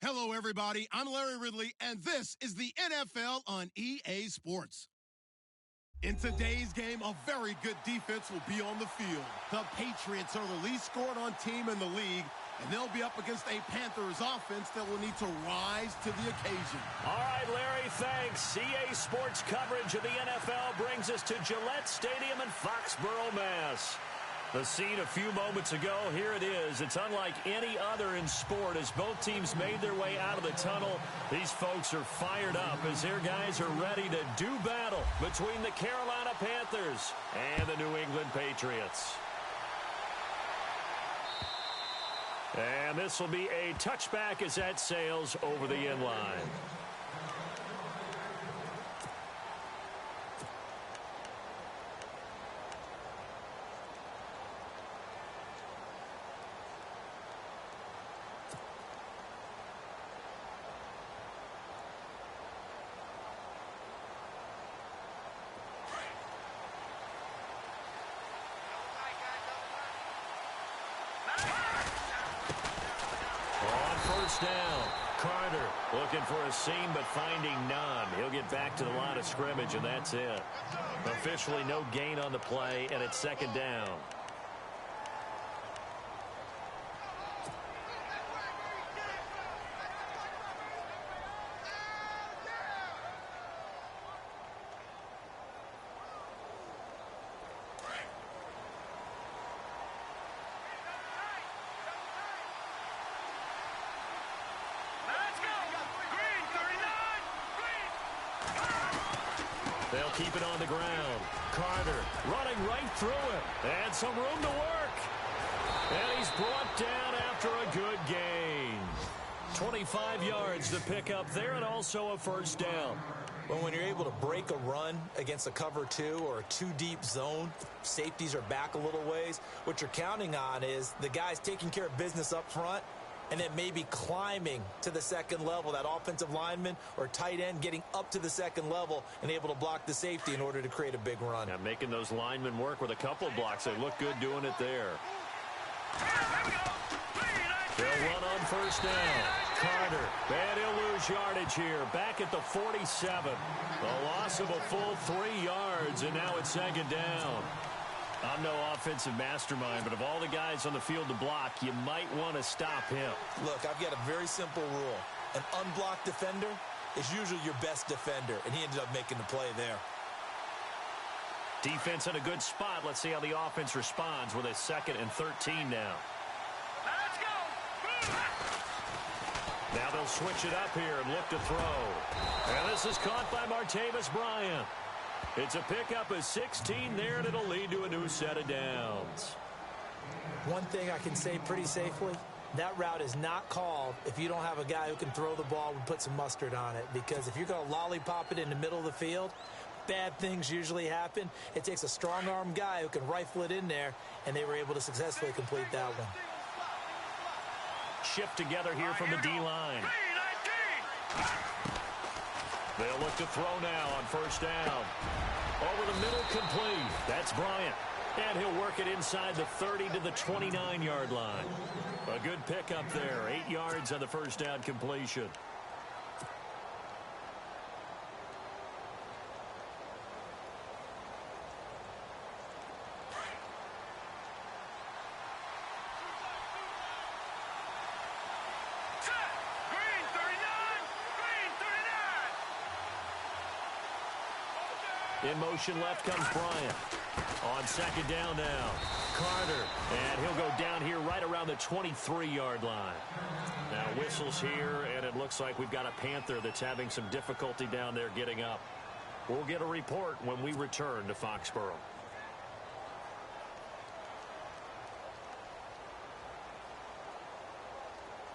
Hello, everybody. I'm Larry Ridley, and this is the NFL on EA Sports. In today's game, a very good defense will be on the field. The Patriots are the least scored on team in the league, and they'll be up against a Panthers offense that will need to rise to the occasion. All right, Larry, thanks. EA Sports coverage of the NFL brings us to Gillette Stadium in Foxborough, Mass. The scene a few moments ago, here it is. It's unlike any other in sport as both teams made their way out of the tunnel. These folks are fired up as their guys are ready to do battle between the Carolina Panthers and the New England Patriots. And this will be a touchback as that sails over the end line. Down. Carter looking for a seam but finding none. He'll get back to the line of scrimmage, and that's it. Officially no gain on the play, and it's second down. They'll keep it on the ground. Carter running right through him. And some room to work. And he's brought down after a good gain. 25 yards to pick up there and also a first down. Well, when you're able to break a run against a cover two or a two-deep zone, safeties are back a little ways. What you're counting on is the guys taking care of business up front and then maybe climbing to the second level, that offensive lineman or tight end getting up to the second level and able to block the safety in order to create a big run. Now making those linemen work with a couple of blocks. They look good doing it there. They'll run on first down. Carter, and he'll lose yardage here. Back at the 47. A loss of a full 3 yards, and now it's second down. I'm no offensive mastermind, but of all the guys on the field to block, you might want to stop him. Look, I've got a very simple rule. An unblocked defender is usually your best defender, and he ended up making the play there. Defense in a good spot. Let's see how the offense responds with a 2nd and 13 now. Let's go! Now they'll switch it up here and look to throw. And this is caught by Martavis Bryant. It's a pickup of 16 there, and it'll lead to a new set of downs. One thing I can say pretty safely, that route is not called if you don't have a guy who can throw the ball and put some mustard on it. Because if you're going to lollipop it in the middle of the field, bad things usually happen. It takes a strong-arm guy who can rifle it in there, and they were able to successfully complete that one. Shift together here from the D-line. They'll look to throw now on first down. Over the middle, complete. That's Bryant. And he'll work it inside the 30 to the 29-yard line. A good pickup there. 8 yards on the first down completion. In motion left comes Bryant. On second down now. Carter. And he'll go down here right around the 23-yard line. Now whistles here, and it looks like we've got a Panther that's having some difficulty down there getting up. We'll get a report when we return to Foxborough.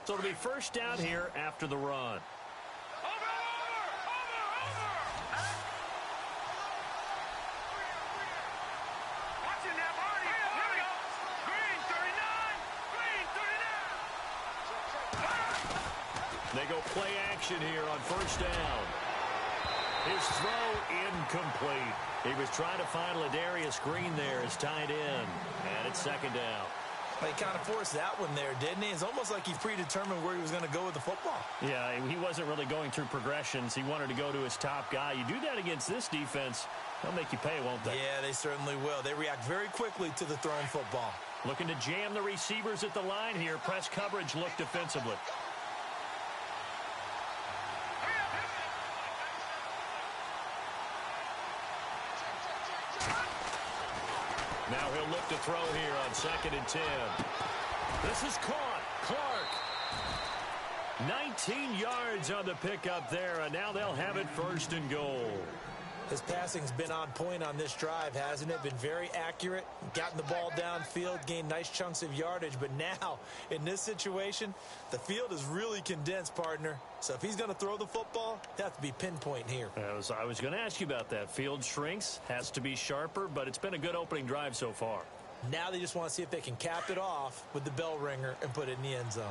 So it'll be first down here after the run. They go play action here on first down. His throw incomplete. He was trying to find Ladarius Green there as tied in. And it's second down. He kind of forced that one there, didn't he? It's almost like he predetermined where he was going to go with the football. Yeah, he wasn't really going through progressions. He wanted to go to his top guy. You do that against this defense, they'll make you pay, won't they? Yeah, they certainly will. They react very quickly to the thrown football. Looking to jam the receivers at the line here. Press coverage look defensively. Now he'll look to throw here on 2nd and 10. This is caught. Clark. 19 yards on the pickup there, and now they'll have it 1st and goal. His passing's been on point on this drive, hasn't it? Been very accurate, gotten the ball downfield, gained nice chunks of yardage. But now, in this situation, the field is really condensed, partner. So if he's going to throw the football, it has to be pinpoint here. I was going to ask you about that. Field shrinks, has to be sharper, but it's been a good opening drive so far. Now they just want to see if they can cap it off with the bell ringer and put it in the end zone.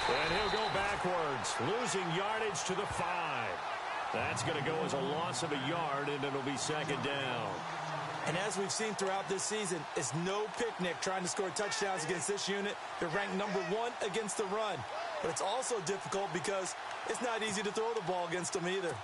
And he'll go backwards, losing yardage to the 5. That's going to go as a loss of a yard, and it'll be 2nd down. And as we've seen throughout this season, it's no picnic trying to score touchdowns against this unit. They're ranked number 1 against the run. But it's also difficult because it's not easy to throw the ball against them either.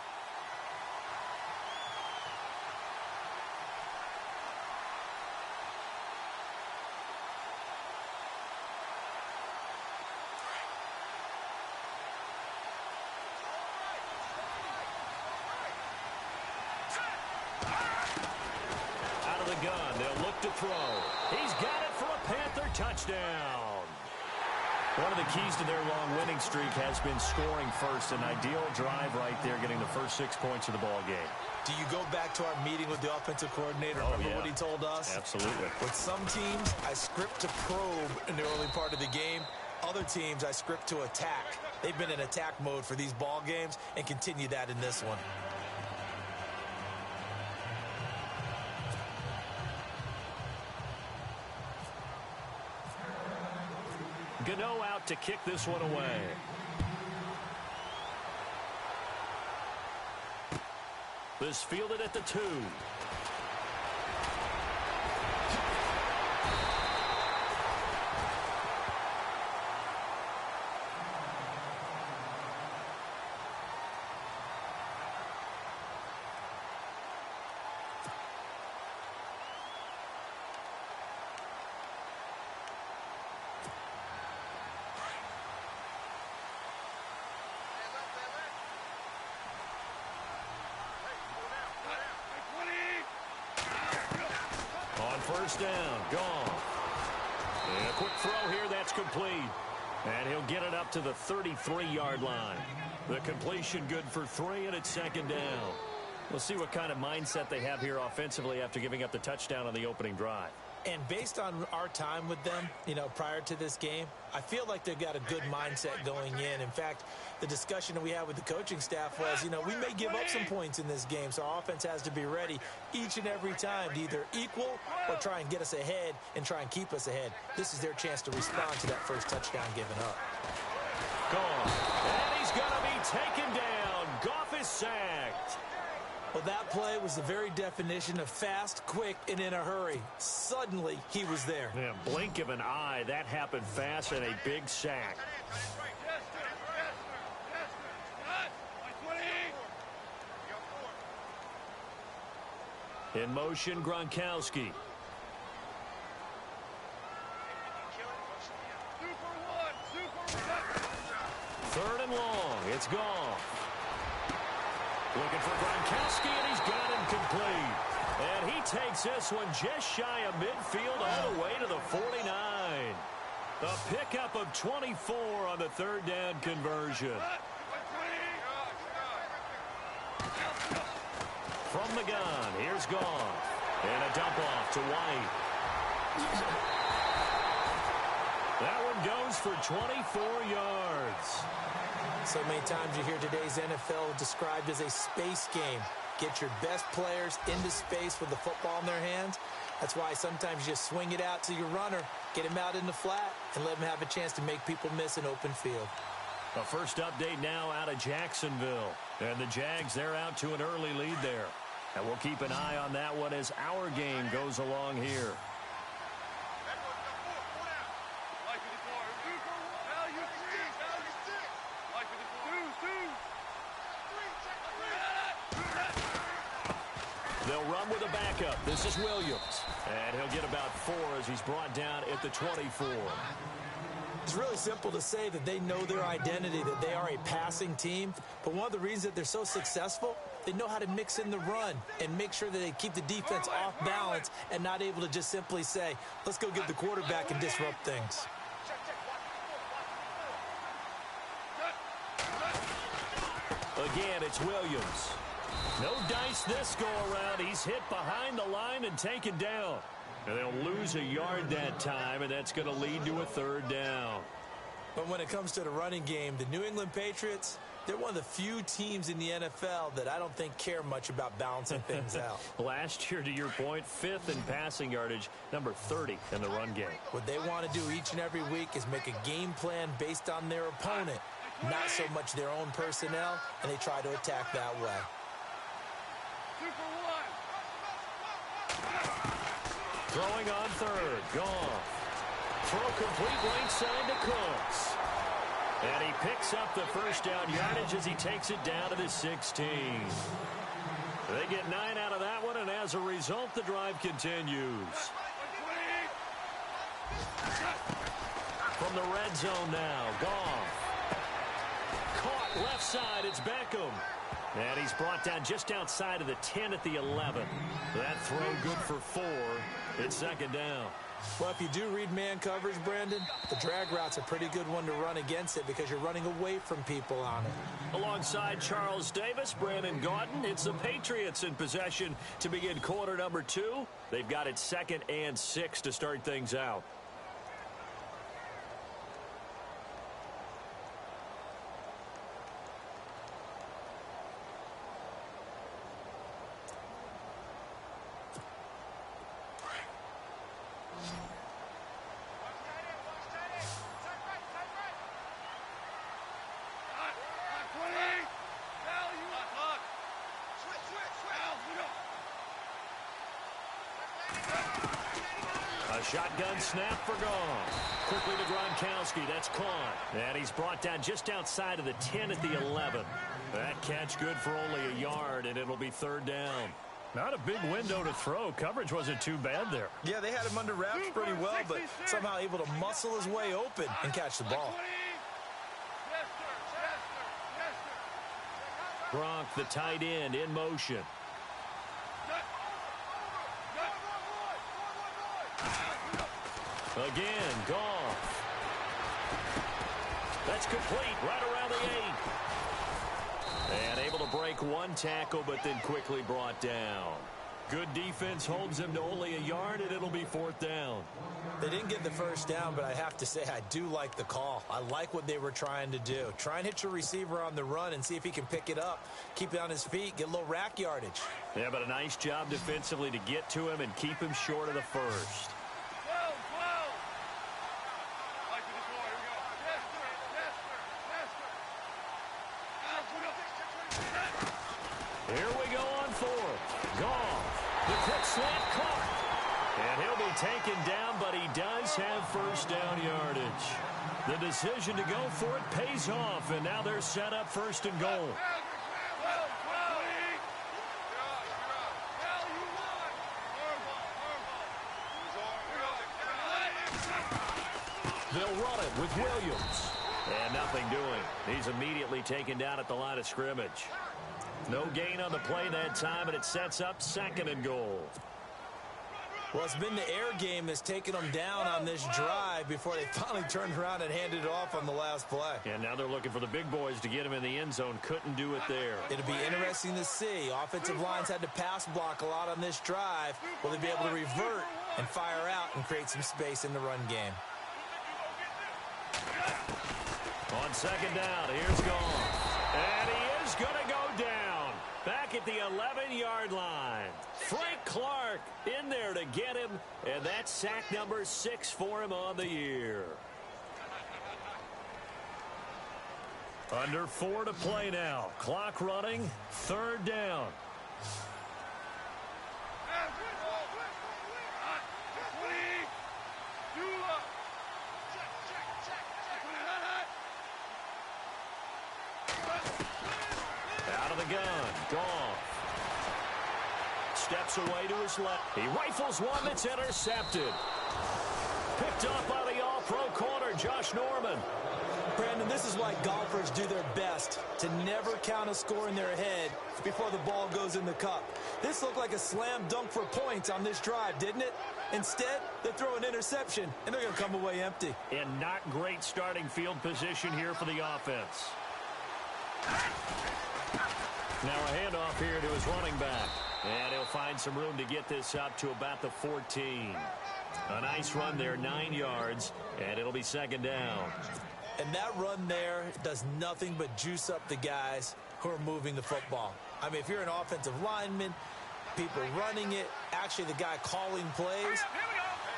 Gun. They'll look to throw. He's got it for a Panther touchdown. One of the keys to their long winning streak has been scoring first. An ideal drive right there, getting the first 6 points of the ball game. Do you go back to our meeting with the offensive coordinator? Remember what he told us? Absolutely. With some teams, I script to probe in the early part of the game. Other teams, I script to attack. They've been in attack mode for these ball games and continue that in this one. Gano out to kick this one away. This fielded at the 2. First down, gone. And a quick throw here, that's complete. And he'll get it up to the 33-yard line. The completion good for 3, and it's 2nd down. We'll see what kind of mindset they have here offensively after giving up the touchdown on the opening drive. And based on our time with them, prior to this game, I feel like they've got a good mindset going in. In fact, the discussion that we had with the coaching staff was, we may give up some points in this game, so our offense has to be ready each and every time to either equal or try and get us ahead and try and keep us ahead. This is their chance to respond to that first touchdown given up. Gone. And he's going to be taken down. Goff is sacked. Well, that play was the very definition of fast, quick, and in a hurry. Suddenly, he was there. Yeah, blink of an eye. That happened fast and a big sack. In motion, Gronkowski. Third and long. It's gone. Looking for Gronkowski, and he's got him complete. And he takes this one just shy of midfield all the way to the 49. The pickup of 24 on the 3rd down conversion. From the gun, here's Goff. And a dump off to White. That one goes for 24 yards. So many times you hear today's NFL described as a space game. Get your best players into space with the football in their hands. That's why sometimes you just swing it out to your runner, get him out in the flat, and let him have a chance to make people miss an open field. A first update now out of Jacksonville. And the Jags, they're out to an early lead there. And we'll keep an eye on that one as our game goes along here. They'll run with a backup. This is Williams. And he'll get about 4 as he's brought down at the 24. It's really simple to say that they know their identity, that they are a passing team. But one of the reasons that they're so successful, they know how to mix in the run and make sure that they keep the defense off balance and not able to just simply say, let's go get the quarterback and disrupt things. Again, it's Williams. No dice this go-around. He's hit behind the line and taken down. And they'll lose a yard that time, and that's going to lead to a 3rd down. But when it comes to the running game, the New England Patriots, they're one of the few teams in the NFL that I don't think care much about balancing things out. Last year, to your point, 5th in passing yardage, number 30 in the run game. What they want to do each and every week is make a game plan based on their opponent, not so much their own personnel, and they try to attack that way. Throwing on 3rd. Gone. Throw complete right side to Cooks. And he picks up the first down yardage as he takes it down to the 16. They get 9 out of that one, and as a result, the drive continues. From the red zone now, Goff. Caught left side, it's Beckham. And he's brought down just outside of the 10 at the 11. That throw good for 4. It's 2nd down. Well, if you do read man coverage, Brandon, the drag route's a pretty good one to run against it because you're running away from people on it. Alongside Charles Davis, Brandon Gaudin, it's the Patriots in possession to begin quarter number 2. They've got it 2nd and 6 to start things out. Shotgun snap for Goff. Quickly to Gronkowski. That's caught. And he's brought down just outside of the 10 at the 11. That catch good for only a yard, and it'll be 3rd down. Not a big window to throw. Coverage wasn't too bad there. Yeah, they had him under wraps pretty well, but somehow able to muscle his way open and catch the ball. Gronk, the tight end, in motion. Again, Goff. That's complete right around the 8. And able to break one tackle, but then quickly brought down. Good defense holds him to only a yard, and it'll be 4th down. They didn't get the first down, but I have to say I do like the call. I like what they were trying to do. Try and hit your receiver on the run and see if he can pick it up. Keep it on his feet, get a little rack yardage. Yeah, but a nice job defensively to get to him and keep him short of the first. Here we go on 4th. Goff. The quick slant caught. And he'll be taken down, but he does have first down yardage. The decision to go for it pays off, and now they're set up 1st and goal. They'll run it with Williams. And nothing doing. He's immediately taken down at the line of scrimmage. No gain on the play that time, and it sets up 2nd and goal. Well, it's been the air game that's taken them down on this drive before they finally turned around and handed it off on the last play. And now they're looking for the big boys to get him in the end zone. Couldn't do it there. It'll be interesting to see. Offensive lines had to pass block a lot on this drive. Will they be able to revert and fire out and create some space in the run game? On 2nd down, here's Goff. And he is going to go down. Back at the 11-yard line. Frank Clark in there to get him, and that's sack number 6 for him on the year. Under 4 to play now. Clock running. 3rd down. Out of the gun. Goff. Steps away to his left. He rifles one that's intercepted. Picked up by the all-pro corner, Josh Norman. Brandon, this is why golfers do their best to never count a score in their head before the ball goes in the cup. This looked like a slam dunk for points on this drive, didn't it? Instead, they throw an interception, and they're going to come away empty. And not great starting field position here for the offense. Now a handoff here to his running back. And he'll find some room to get this up to about the 14. A nice run there, 9 yards, and it'll be 2nd down. And that run there does nothing but juice up the guys who are moving the football. I mean, if you're an offensive lineman, people running it, actually the guy calling plays,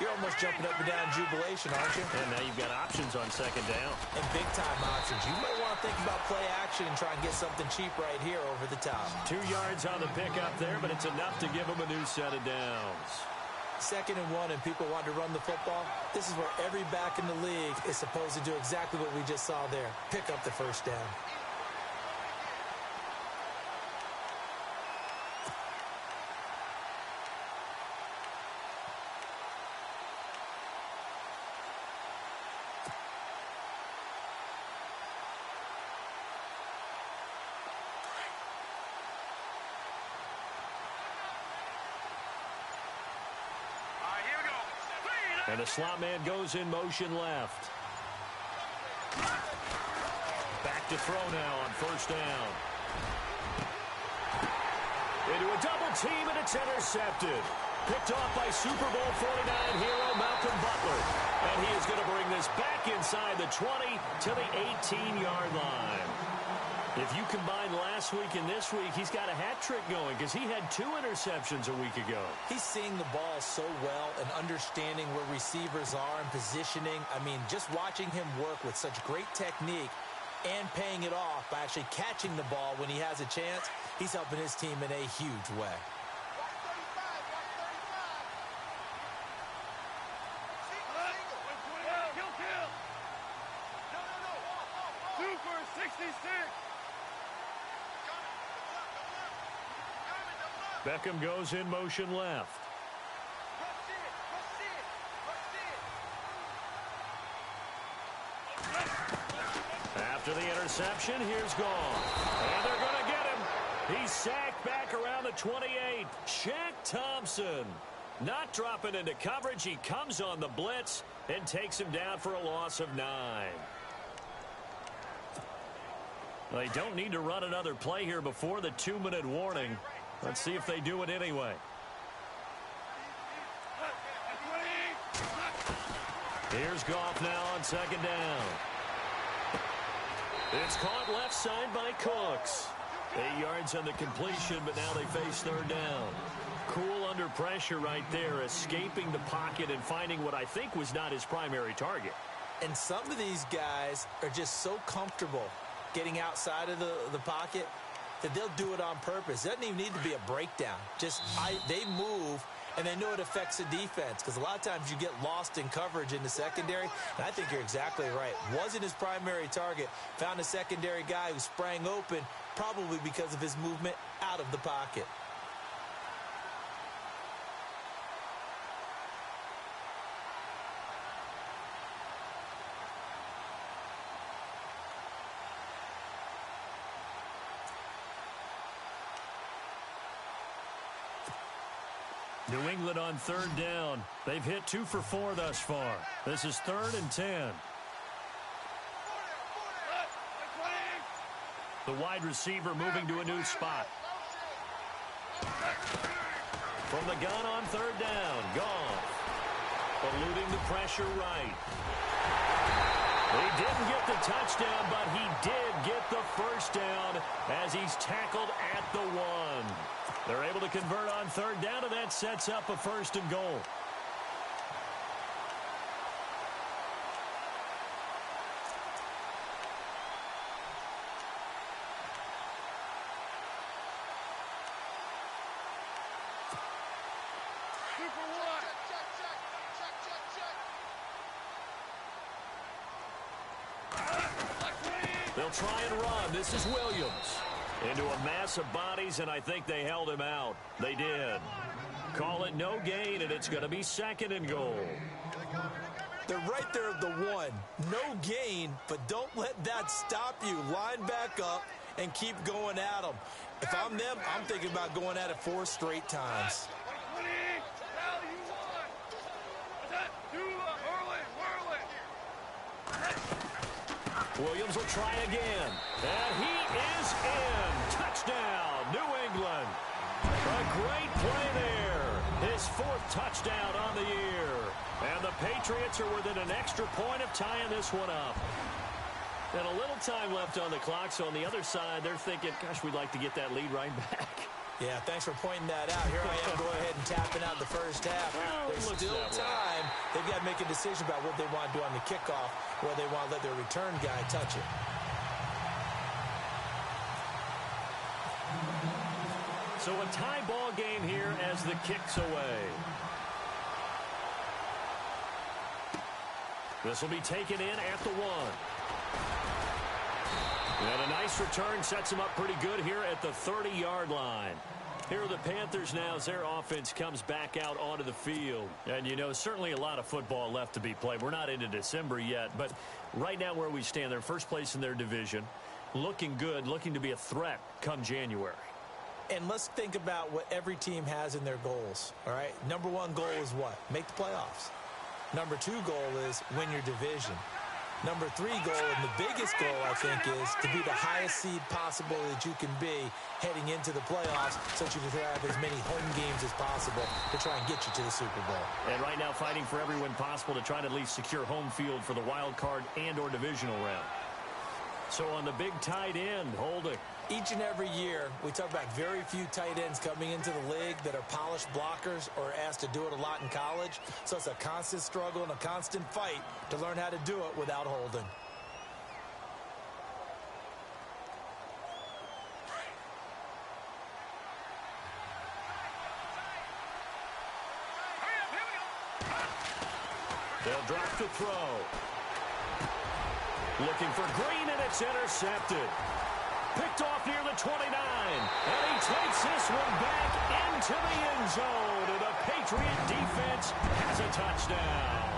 you're almost jumping up and down in jubilation, aren't you? And now you've got options on 2nd down. And big-time options. You might want to think about play action and try and get something cheap right here over the top. 2 yards on the pickup there, but it's enough to give them a new set of downs. 2nd and 1, and people want to run the football. This is where every back in the league is supposed to do exactly what we just saw there. Pick up the 1st down. And the slot man goes in motion left. Back to throw now on 1st down. Into a double team, and it's intercepted. Picked off by Super Bowl 49 hero Malcolm Butler. And he is going to bring this back inside the 20 to the 18-yard line. If you combine last week and this week, he's got a hat trick going because he had 2 interceptions a week ago. He's seeing the ball so well and understanding where receivers are and positioning. I mean, just watching him work with such great technique and paying it off by actually catching the ball when he has a chance, he's helping his team in a huge way. Beckham goes in motion left. After the interception, here's Goff. And they're going to get him. He's sacked back around the 28. Shaq Thompson not dropping into coverage. He comes on the blitz and takes him down for a loss of 9. They don't need to run another play here before the 2-minute warning. Let's see if they do it anyway. Here's Goff now on 2nd down. It's caught left side by Cooks. 8 yards on the completion, but now they face 3rd down. Cool under pressure right there, escaping the pocket and finding what I think was not his primary target. And some of these guys are just so comfortable getting outside of the pocket that they'll do it on purpose. It doesn't even need to be a breakdown. They move, and they know it affects the defense because a lot of times you get lost in coverage in the secondary, and I think you're exactly right. Wasn't his primary target. Found a secondary guy who sprang open, probably because of his movement out of the pocket. New England on 3rd down. They've hit 2 for 4 thus far. This is 3rd and 10. The wide receiver moving to a new spot. From the gun on 3rd down. Goff. Eluding the pressure right. He didn't get the touchdown, but he did get the 1st down as he's tackled at the 1. They're able to convert on 3rd down, and that sets up a 1st and goal. They'll try and run. This is Williams. Into a mass of bodies, and I think they held him out. They did. Call it no gain, and it's going to be 2nd and goal. They're right there at the 1. No gain, but don't let that stop you. Line back up and keep going at them. If I'm them, I'm thinking about going at it 4 straight times. Williams will try again. And he is in. Touchdown, New England. A great play there. His 4th touchdown on the year. And the Patriots are within an extra point of tying this one up. And a little time left on the clock, so on the other side, they're thinking, gosh, we'd like to get that lead right back. Yeah, thanks for pointing that out. Here I am going ahead and tapping out the first half. There's still time. They've got to make a decision about what they want to do on the kickoff, whether they want to let their return guy touch it. So a tie ball game here as the kick's away. This will be taken in at the 1. And a nice return sets them up pretty good here at the 30-yard line. Here are the Panthers now as their offense comes back out onto the field. And, you know, certainly a lot of football left to be played. We're not into December yet, but right now where we stand, they're first place in their division, looking good, looking to be a threat come January. And let's think about what every team has in their goals, all right? Number 1 goal is what? Make the playoffs. Number 2 goal is win your division. Number 3 goal, and the biggest goal, I think, is to be the highest seed possible that you can be heading into the playoffs so that you can have as many home games as possible to try and get you to the Super Bowl. And right now fighting for every win possible to try to at least secure home field for the wild card and or divisional round. So on the big tight end, Holding. Each and every year, we talk about very few tight ends coming into the league that are polished blockers or asked to do it a lot in college. So it's a constant struggle and a constant fight to learn how to do it without holding. They'll drop the throw. Looking for Green, and it's intercepted. Picked off near the 29. And he takes this one back into the end zone. And the Patriot defense has a touchdown.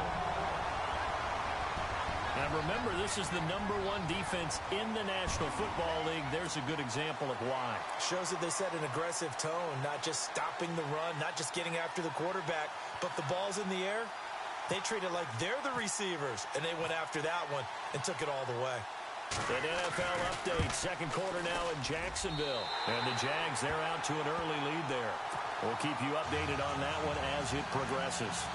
And remember, this is the #1 defense in the National Football League. There's a good example of why. Shows that they set an aggressive tone, not just stopping the run, not just getting after the quarterback, but the ball's in the air. They treat it like they're the receivers, and they went after that one and took it all the way. An NFL update, second quarter now in Jacksonville. And the Jags, they're out to an early lead there. We'll keep you updated on that one as it progresses.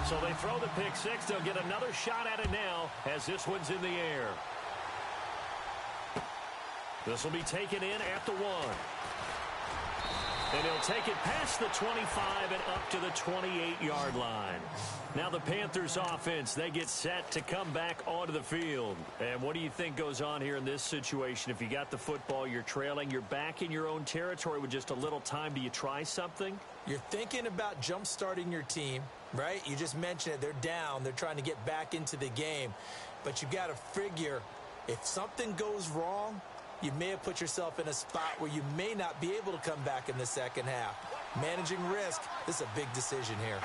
So they throw the pick 6. They'll get another shot at it now as this one's in the air. This will be taken in at the 1. And he'll take it past the 25 and up to the 28-yard line. Now the Panthers offense, they get set to come back onto the field. And what do you think goes on here in this situation? If you got the football, you're trailing, you're back in your own territory with just a little time. Do you try something? You're thinking about jump-starting your team, right? You just mentioned it. They're down. They're trying to get back into the game. But you got to figure if something goes wrong, you may have put yourself in a spot where you may not be able to come back in the second half. Managing risk, this is a big decision here.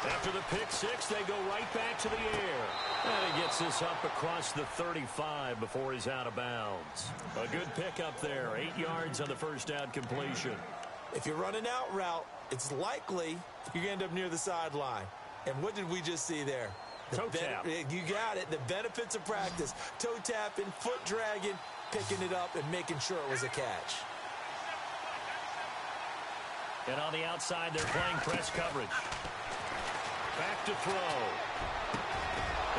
After the pick 6, they go right back to the air. And he gets this up across the 35 before he's out of bounds. A good pickup there, 8 yards on the first down completion. If you're running out route, it's likely you're going to end up near the sideline. And what did we just see there? Toe tap. You got it. The benefits of practice. Toe tapping, foot dragging, picking it up, and making sure it was a catch. And on the outside, they're playing press coverage. Back to throw.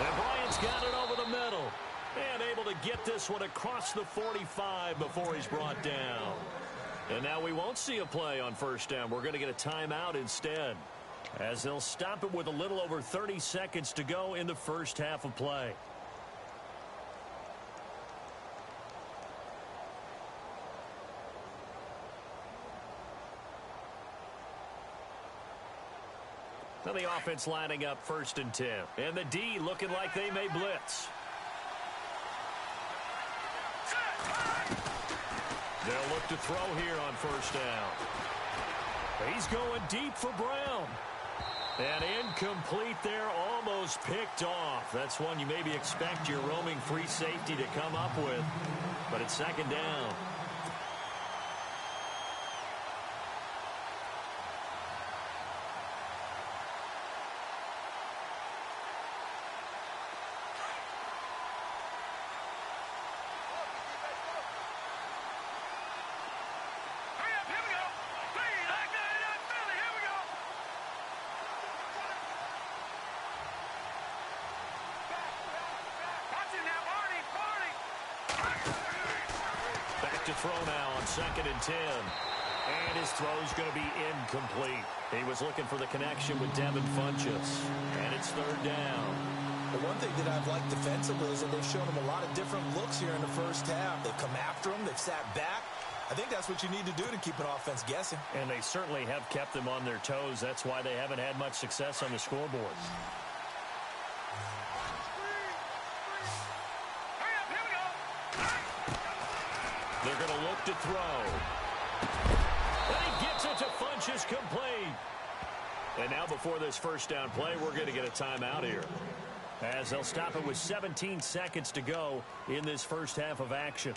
And Bryant's got it over the middle. And able to get this one across the 45 before he's brought down. And now we won't see a play on first down. We're going to get a timeout instead. as they'll stop it with a little over 30 seconds to go in the first half of play. Now the offense lining up 1st and 10. And the D looking like they may blitz. They'll look to throw here on 1st down. He's going deep for Brown. And incomplete there, almost picked off. That's one you maybe expect your roaming free safety to come up with. But it's 2nd down. To throw now on 2nd and 10. And his throw's going to be incomplete. He was looking for the connection with Devin Funchess. And it's 3rd down. The one thing that I've liked defensively is that they've shown him a lot of different looks here in the first half. They've come after him. They've sat back. I think that's what you need to do to keep an offense guessing. And they certainly have kept them on their toes. That's why they haven't had much success on the scoreboard. They're going to look to throw. And he gets it to Funchess, complete. And now before this 1st down play, we're going to get a timeout here, as they'll stop it with 17 seconds to go in this first half of action.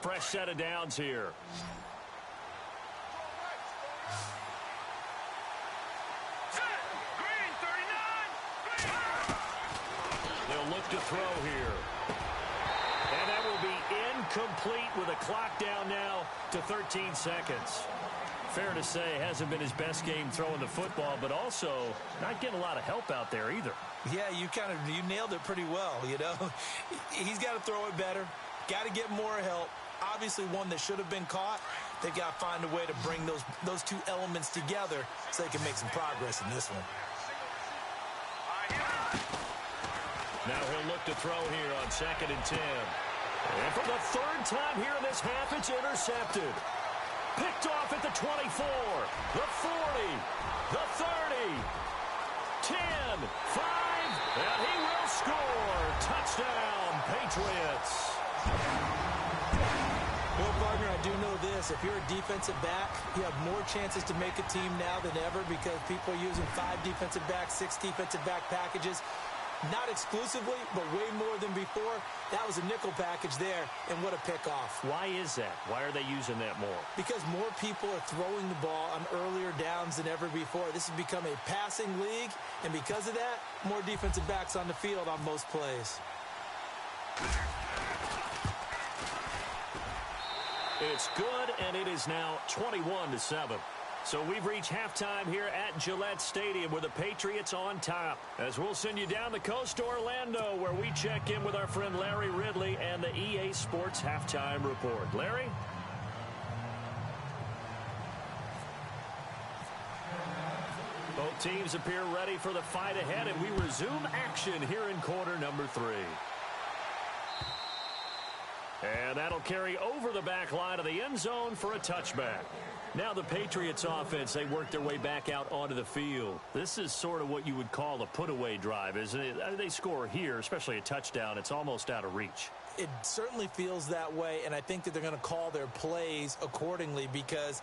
Fresh set of downs here. They'll look to throw here. And that will be incomplete with a clock down now to 13 seconds. Fair to say, hasn't been his best game throwing the football, but also not getting a lot of help out there either. Yeah, you nailed it pretty well, you know. He's got to throw it better. Got to get more help. Obviously one that should have been caught. They've got to find a way to bring those two elements together so they can make some progress in this one. Now he'll look to throw here on 2nd and 10. And for the 3rd time here in this half, it's intercepted. Picked off at the 24, the 40, the 30, 10, 5, and he will score. Touchdown, Patriots. Well, partner, I do know this. If you're a defensive back, you have more chances to make a team now than ever because people are using 5 defensive backs, 6 defensive back packages. Not exclusively, but way more than before. That was a nickel package there, and what a pickoff. Why is that? Why are they using that more? Because more people are throwing the ball on earlier downs than ever before. This has become a passing league, and because of that, more defensive backs on the field on most plays. It's good, and it is now 21-7. So we've reached halftime here at Gillette Stadium with the Patriots on top. As we'll send you down the coast to Orlando, where we check in with our friend Larry Ridley and the EA Sports Halftime Report. Larry? Both teams appear ready for the fight ahead, and we resume action here in quarter number 3. And that'll carry over the back line of the end zone for a touchback. Now the Patriots offense, they work their way back out onto the field. This is sort of what you would call a put-away drive, isn't it? They score here, especially a touchdown. It's almost out of reach. It certainly feels that way, and I think that they're going to call their plays accordingly because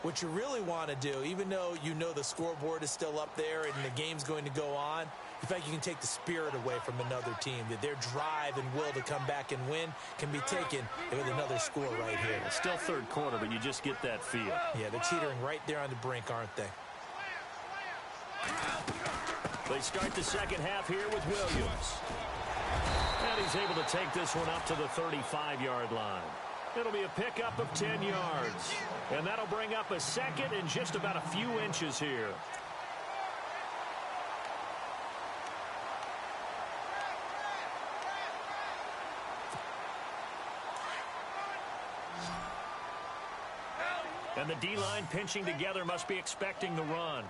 what you really want to do, even though you know the scoreboard is still up there and the game's going to go on, in fact, you can take the spirit away from another team. That their drive and will to come back and win can be taken with another score right here. It's still third quarter, but you just get that feel. Yeah, they're teetering right there on the brink, aren't they? They start the second half here with Williams. And he's able to take this one up to the 35-yard line. It'll be a pickup of 10 yards. And that'll bring up a second and just about a few inches here. And the D-line pinching together must be expecting the run.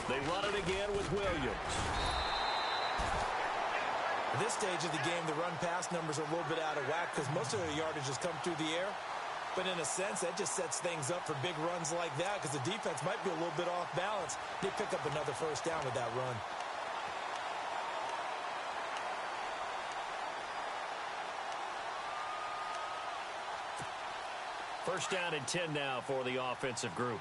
They run it again with Williams. At this stage of the game, the run-pass numbers are a little bit out of whack because most of their yardage has come through the air. But in a sense, that just sets things up for big runs like that because the defense might be a little bit off balance. They pick up another first down with that run. First down and 10 now for the offensive group.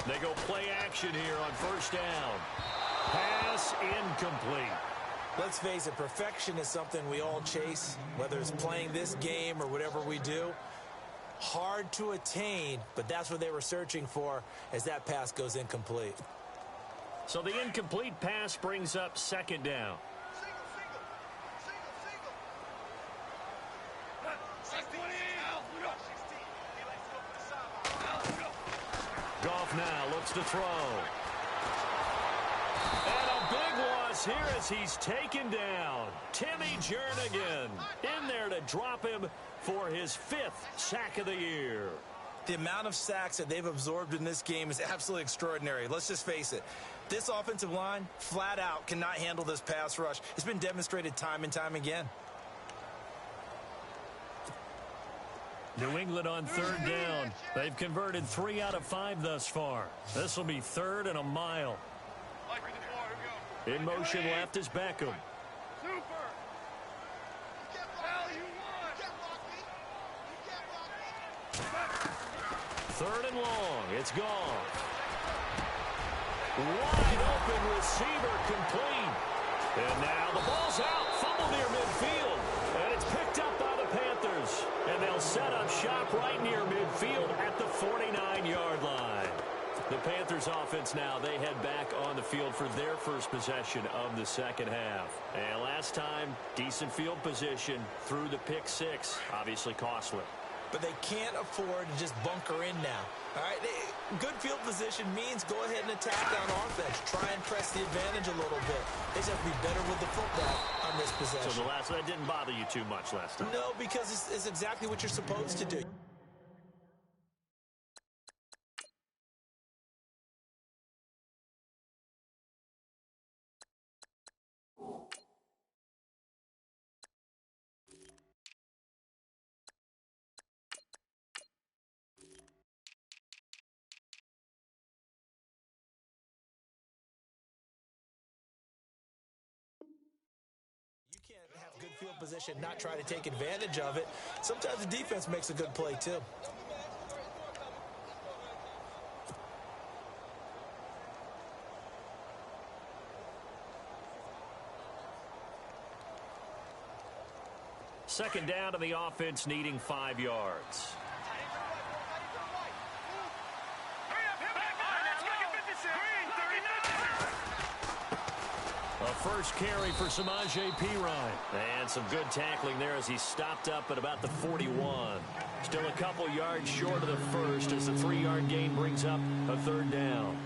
They go play action here on first down. Pass incomplete. Let's face it, perfection is something we all chase, whether it's playing this game or whatever we do. Hard to attain, but that's what they were searching for as that pass goes incomplete. So the incomplete pass brings up second down. Goff now looks to throw. And a big loss here as he's taken down. Timmy Jernigan in there to drop him for his 5th sack of the year. The amount of sacks that they've absorbed in this game is absolutely extraordinary. Let's just face it. This offensive line, flat out, cannot handle this pass rush. It's been demonstrated time and time again. New England on third down. They've converted 3 out of 5 thus far. This will be 3rd and a mile. In motion left is Beckham. Third and long. It's gone. Wide open receiver complete. And now the ball's out. Fumble near midfield. And it's picked up by the Panthers. And they'll set up shop right near midfield at the 49-yard line. The Panthers offense now, they head back on the field for their first possession of the second half. And last time, decent field position through the pick 6. Obviously costly. But they can't afford to just bunker in now. All right, good field position means go ahead and attack on offense. Try and press the advantage a little bit. They just have to be better with the football on this possession. So that didn't bother you too much last time? No, because it's exactly what you're supposed to do. Good field position, not try to take advantage of it. Sometimes the defense makes a good play too. Second down to the offense, needing 5 yards. A first carry for Samaje Perine. And some good tackling there as he stopped up at about the 41. Still a couple yards short of the first as the 3-yard gain brings up a third down.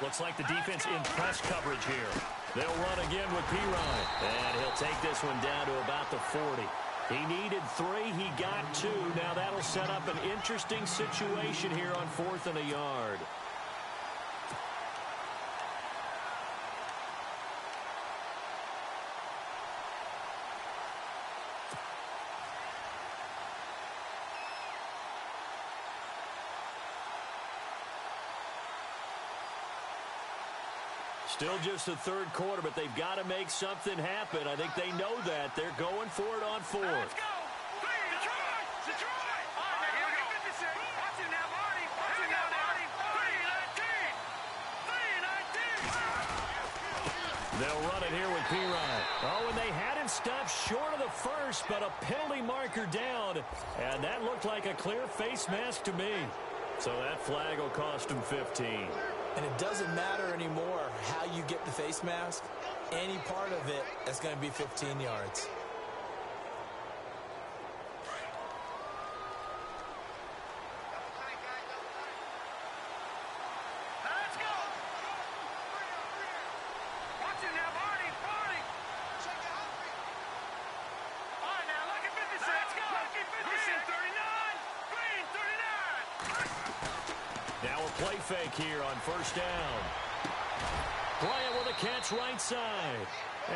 Looks like the defense in press coverage here. They'll run again with Perine. And he'll take this one down to about the 40. He needed 3. He got 2. Now that'll set up an interesting situation here on 4th and a yard. Still just the third quarter, but they've got to make something happen. I think they know that. They're going for it on fourth. Let's go. Detroit! Detroit! All right, here we go. Watch it now, Marty. Watch it now, Marty. 3-19. They'll run it here with P-Ryan. Oh, and they had him stopped short of the first, but a penalty marker down. And that looked like a clear face mask to me. So that flag will cost him 15. And it doesn't matter anymore how you get the face mask. Any part of it is going to be 15 yards. Let's go. Watch it now, Marty. Marty. All right, now, look at 56. Let's go. Green 39. Green 39. Now a play fake here on first down. Bryant with a catch right side.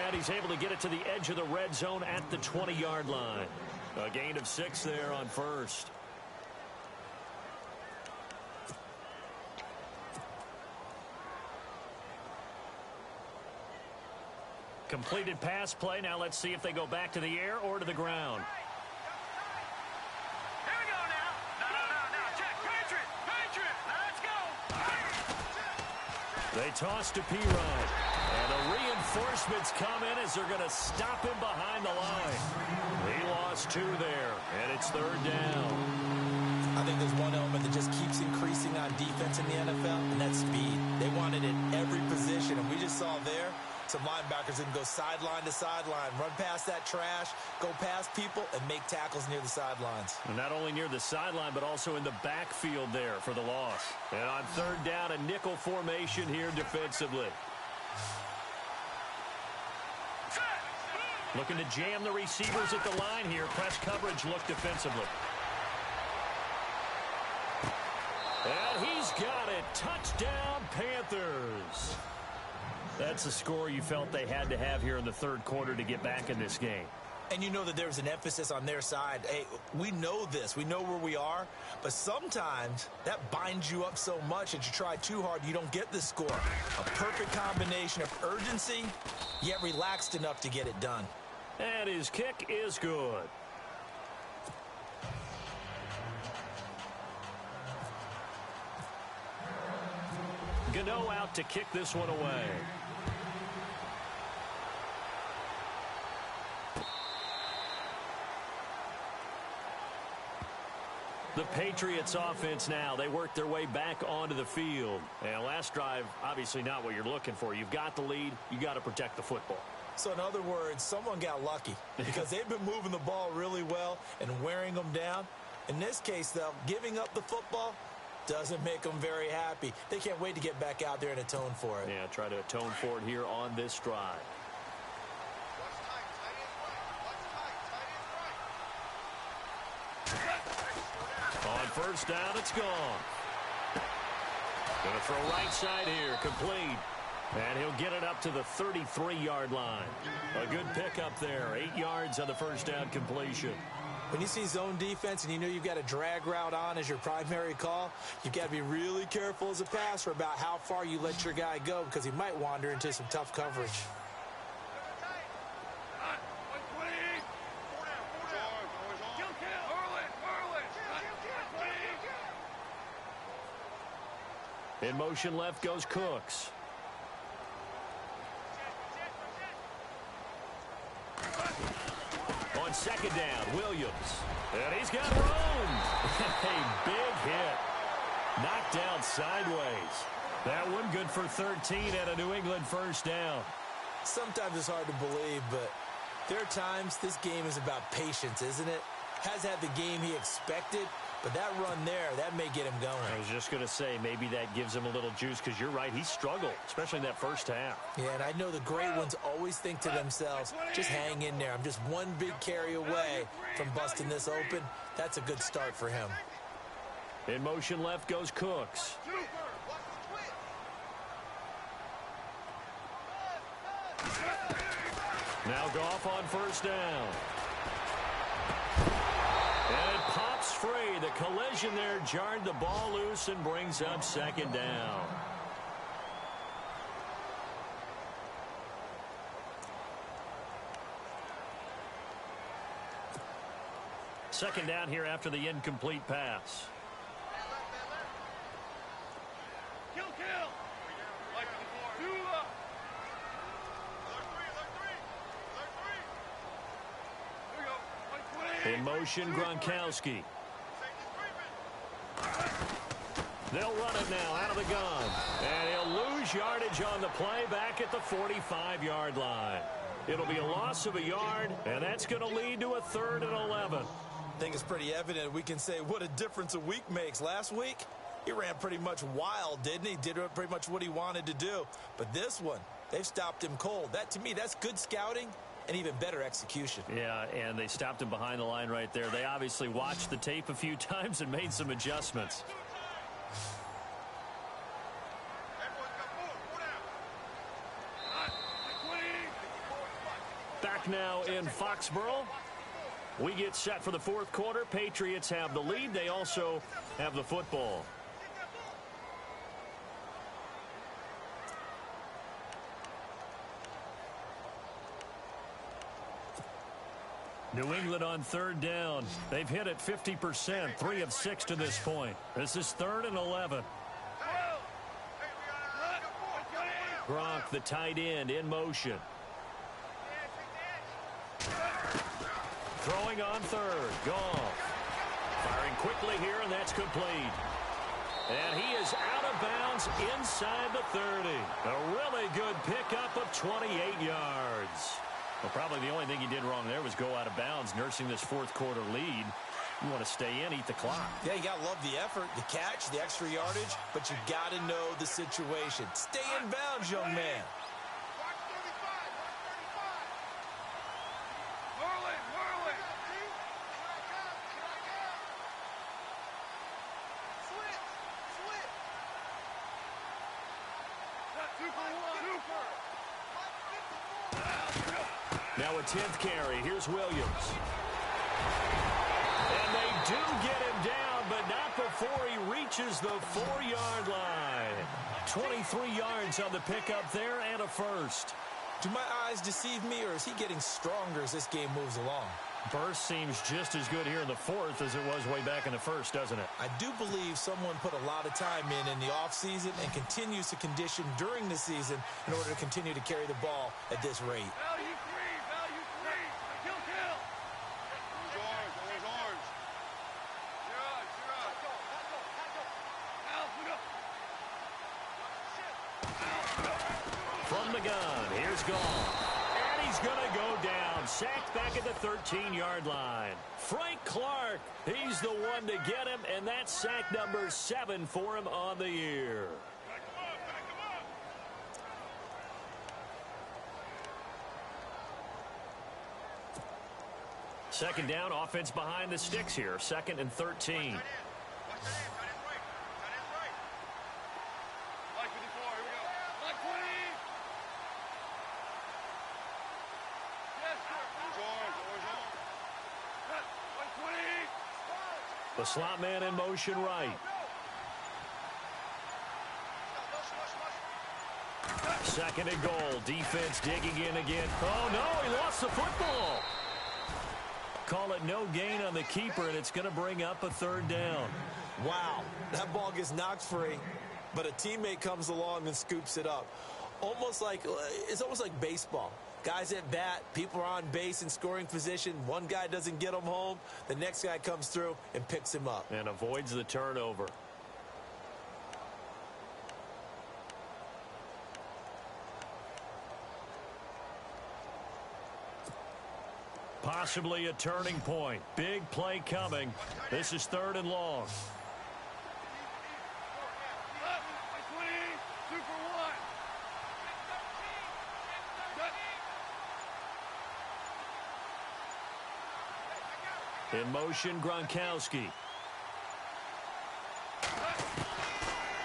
And he's able to get it to the edge of the red zone at the 20-yard line. A gain of 6 there on first. Completed pass play. Now let's see if they go back to the air or to the ground. Here we go now. No. Check. Patriot. Let's go. They toss to P-Ryan. And the reinforcements come in as they're going to stop him behind the line. He lost 2 there, and it's third down. I think there's one element that just keeps increasing on defense in the NFL, and that's speed. They want it in every position, and we just saw there some linebackers that can go sideline to sideline, run past that trash, go past people, and make tackles near the sidelines. And not only near the sideline, but also in the backfield there for the loss. And on third down, a nickel formation here defensively. Looking to jam the receivers at the line here. Press coverage look defensively. And he's got it. Touchdown, Panthers. That's the score you felt they had to have here in the third quarter to get back in this game. And you know that there's an emphasis on their side. Hey, we know this. We know where we are. But sometimes that binds you up so much that you try too hard, you don't get the score. A perfect combination of urgency, yet relaxed enough to get it done. And his kick is good. Gano out to kick this one away. The Patriots offense now. They work their way back onto the field. And last drive, obviously not what you're looking for. You've got the lead. You got to protect the football. So in other words, someone got lucky because they've been moving the ball really well and wearing them down. In this case, though, giving up the football doesn't make them very happy. They can't wait to get back out there and atone for it. Yeah, try to atone for it here on this drive. On first down, it's gone. Going to throw right side here, complete. And he'll get it up to the 33-yard line. A good pickup there, 8 yards on the first down completion. When you see zone defense and you know you've got a drag route on as your primary call, you've got to be really careful as a passer about how far you let your guy go because he might wander into some tough coverage. In motion left goes Cooks. On second down, Williams. And he's got room. A big hit. Knocked down sideways. That one good for 13 and a New England first down. Sometimes it's hard to believe, but there are times this game is about patience, isn't it? Has had the game he expected, but that run there, that may get him going. I was just going to say, maybe that gives him a little juice because you're right, he struggled, especially in that first half. Yeah, and I know the great ones always think to themselves, just hang in there. I'm just one big carry away from busting this open. That's a good start for him. In motion left goes Cooks. Now Goff on first down. And it pops free. The collision there jarred the ball loose and brings up second down. Second down here after the incomplete pass. Kill. Like before. In motion, Gronkowski. They'll run it now out of the gun. And he'll lose yardage on the play back at the 45-yard line. It'll be a loss of a yard, and that's going to lead to a 3rd and 11. I think it's pretty evident. We can say what a difference a week makes. Last week, he ran pretty much wild, didn't he? Did pretty much what he wanted to do. But this one, they've stopped him cold. That, to me, that's good scouting and even better execution. Yeah, and they stopped him behind the line right there. They obviously watched the tape a few times and made some adjustments. Back now in Foxborough. We get set for the 4th quarter. Patriots have the lead. They also have the football. New England on 3rd down. They've hit it 50%, 3 of 6 to this point. This is 3rd and 11. Gronk, the tight end, in motion. Throwing on 3rd. Goff. Firing quickly here, and that's complete. And he is out of bounds inside the 30. A really good pickup of 28 yards. Well, probably the only thing he did wrong there was go out of bounds, nursing this 4th quarter lead. You want to stay in, eat the clock. Yeah, you got to love the effort, the catch, the extra yardage, but you got to know the situation. Stay in bounds, young man. Now a 10th carry. Here's Williams. And they do get him down, but not before he reaches the 4-yard line. 23 yards on the pickup there and a first. Do my eyes deceive me, or is he getting stronger as this game moves along? Burst seems just as good here in the 4th as it was way back in the 1st, doesn't it? I do believe someone put a lot of time in the offseason and continues to condition during the season in order to continue to carry the ball at this rate. Value free. Kill. Orange. From the gun, here's Goff. And he's going to go down. Sacked back at the 13-yard line. Frank Clark, he's the one to get him, and that's sack number 7 for him on the year. Second down, offense behind the sticks here. 2nd and 13. The slot man in motion right. Second and goal. Defense digging in again. Oh, no, he lost the football. Call it no gain on the keeper, and it's going to bring up a 3rd down. Wow, that ball gets knocked free, but a teammate comes along and scoops it up. It's almost like baseball. Guys at bat, people are on base in scoring position. One guy doesn't get him home. The next guy comes through and picks him up. And avoids the turnover. Possibly a turning point. Big play coming. This is 3rd and long. In motion, Gronkowski.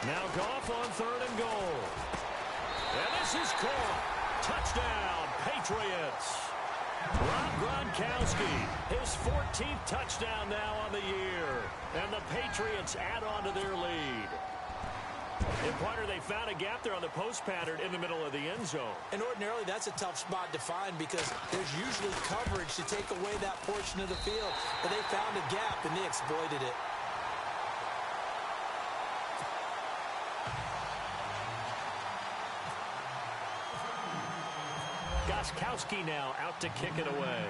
Now Goff on 3rd and goal. And this is caught. Touchdown, Patriots. Rob Gronkowski, his 14th touchdown now on the year. And the Patriots add on to their lead. And partner, they found a gap there on the post pattern in the middle of the end zone. And ordinarily, that's a tough spot to find because there's usually coverage to take away that portion of the field. But they found a gap, and they exploited it. Gostkowski now out to kick it away.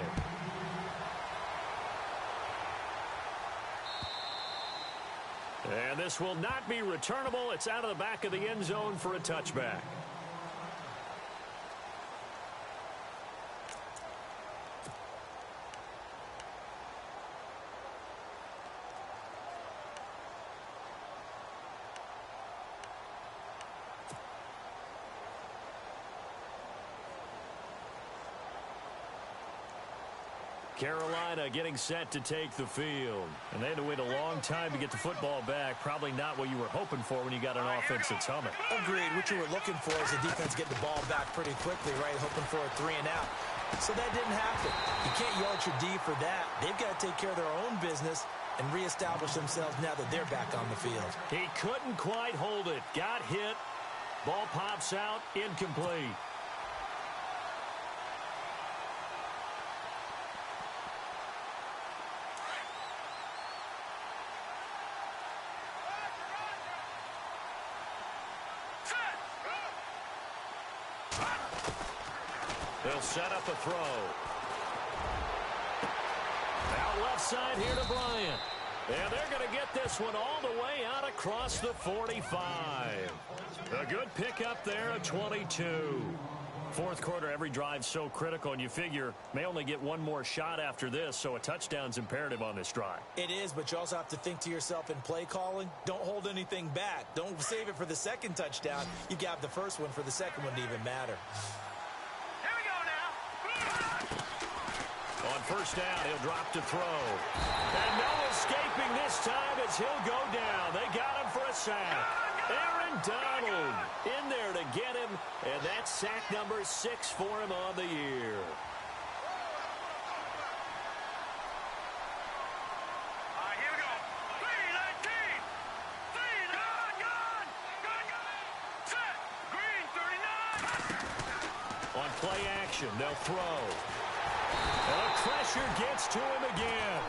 And this will not be returnable. It's out of the back of the end zone for a touchback. Carolina getting set to take the field. And they had to wait a long time to get the football back. Probably not what you were hoping for when you got an offense that's humming. Agreed. What you were looking for is the defense getting the ball back pretty quickly, right? Hoping for a 3 and out. So that didn't happen. You can't yell at your D for that. They've got to take care of their own business and reestablish themselves now that they're back on the field. He couldn't quite hold it. Got hit. Ball pops out. Incomplete. They'll set up a throw. Out left side here to Bryant. And they're going to get this one all the way out across the 45. A good pickup there at 22. Fourth quarter, every drive's so critical, and you figure may only get one more shot after this, so a touchdown's imperative on this drive. It is, but you also have to think to yourself in play calling, don't hold anything back. Don't save it for the second touchdown. You got the first one for the second one to even matter. On first down, he'll drop to throw. And no escaping this time as he'll go down. They got him for a sack. Aaron Donald in there to get him, and that's sack number 6 for him on the year. All right, here we go. 3-19. 3-9. Good. Set. Green, 39. On play action, they'll throw. And the pressure gets to him again.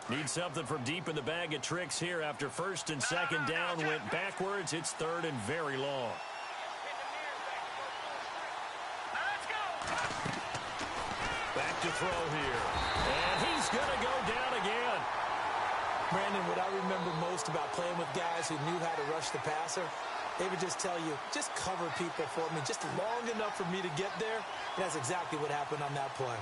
Need something from deep in the bag of tricks here after first and second down went backwards. It's third and very long. Back to throw here. And he's going to go down again. Brandon, what I remember most about playing with guys who knew how to rush the passer, they would just tell you, just cover people for me just long enough for me to get there. And that's exactly what happened on that play.